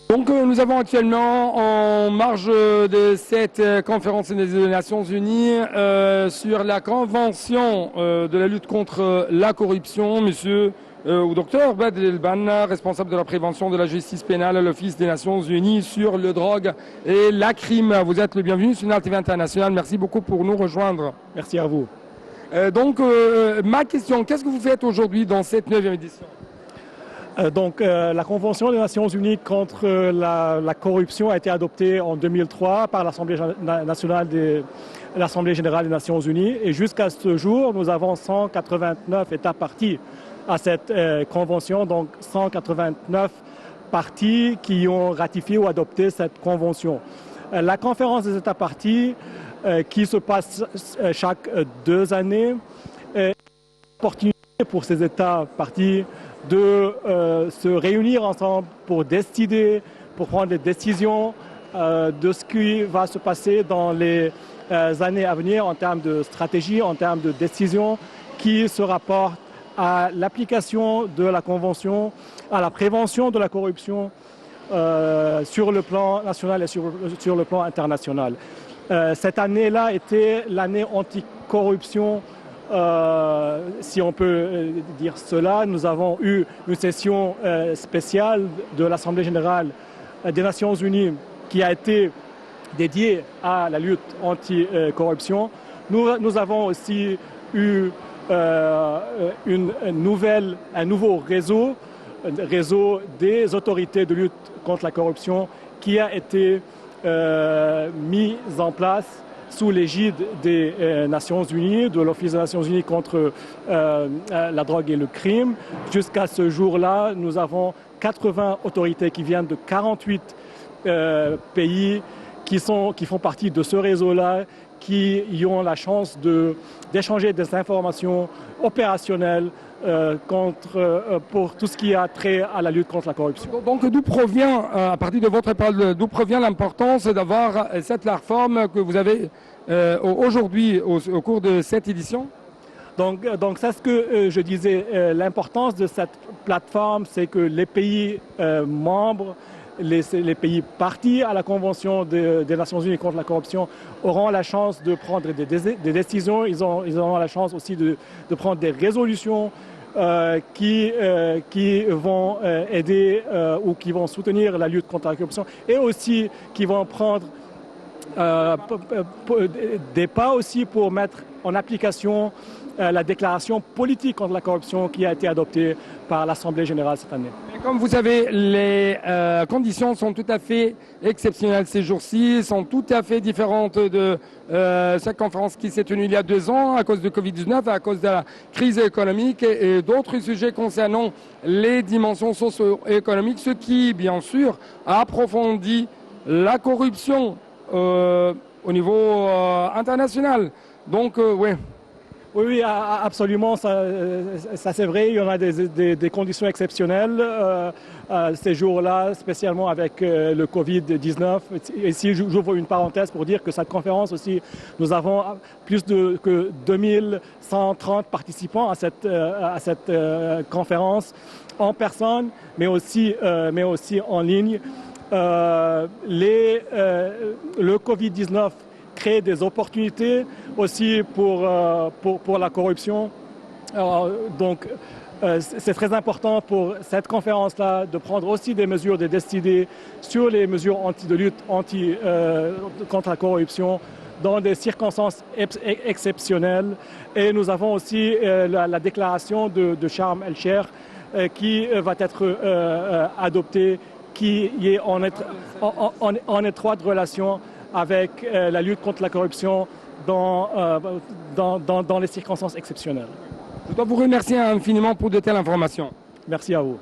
Donc nous avons actuellement en marge de cette conférence des Nations Unies sur la convention de la lutte contre la corruption, monsieur ou docteur Badr El-Banna, responsable de la prévention de la justice pénale à l'Office des Nations Unies sur le drogue et la crime. Vous êtes le bienvenu sur NAL TV International. Merci beaucoup pour nous rejoindre. Merci à vous. Ma question, qu'est-ce que vous faites aujourd'hui dans cette 9e édition ? La Convention des Nations Unies contre la corruption a été adoptée en 2003 par l'Assemblée générale des Nations Unies et jusqu'à ce jour, nous avons 189 États partis à cette convention, donc 189 partis qui ont ratifié ou adopté cette convention. La conférence des États partis qui se passe chaque 2 années est une opportunité pour ces États partis de se réunir ensemble pour décider, pour prendre des décisions de ce qui va se passer dans les années à venir en termes de stratégie, en termes de décisions qui se rapportent à l'application de la Convention, à la prévention de la corruption sur le plan national et sur le plan international. Cette année-là était l'année anticorruption. Si on peut dire cela, nous avons eu une session spéciale de l'Assemblée générale des Nations Unies qui a été dédiée à la lutte anti-corruption. Nous avons aussi eu un nouveau réseau des autorités de lutte contre la corruption qui a été mis en place sous l'égide des Nations Unies, de l'Office des Nations Unies contre la drogue et le crime. Jusqu'à ce jour-là, nous avons 80 autorités qui viennent de 48 pays qui font partie de ce réseau-là, qui y ont la chance d'échanger des informations opérationnelles pour tout ce qui a trait à la lutte contre la corruption. Donc d'où provient, à partir de votre parole, d'où provient l'importance d'avoir cette plateforme que vous avez aujourd'hui au cours de cette édition? Donc c'est ce que je disais, l'importance de cette plateforme, c'est que les pays membres, les pays partis à la Convention des Nations Unies contre la corruption auront la chance de prendre des décisions, ils auront la chance aussi de prendre des résolutions qui vont aider ou qui vont soutenir la lutte contre la corruption et aussi qui vont prendre des pas aussi pour mettre en application la déclaration politique contre la corruption qui a été adoptée par l'Assemblée générale cette année. Comme vous savez, les conditions sont tout à fait exceptionnelles ces jours-ci, sont tout à fait différentes de cette conférence qui s'est tenue il y a 2 ans à cause de Covid-19, à cause de la crise économique et d'autres sujets concernant les dimensions socio-économiques, ce qui, bien sûr, approfondit la corruption au niveau international. Donc, oui. Oui, absolument, ça c'est vrai, il y en a des conditions exceptionnelles ces jours-là, spécialement avec le Covid-19. Ici, j'ouvre une parenthèse pour dire que cette conférence aussi, nous avons plus que 2130 participants à cette conférence en personne, mais aussi en ligne. Le Covid-19 crée des opportunités aussi pour la corruption. C'est très important pour cette conférence-là de prendre aussi des mesures, de décider sur les mesures de lutte contre la corruption dans des circonstances exceptionnelles. Et nous avons aussi la déclaration de Sharm el-Sheikh qui va être adoptée, qui est en étroite relation avec la lutte contre la corruption dans les circonstances exceptionnelles. Je dois vous remercier infiniment pour de telles informations. Merci à vous.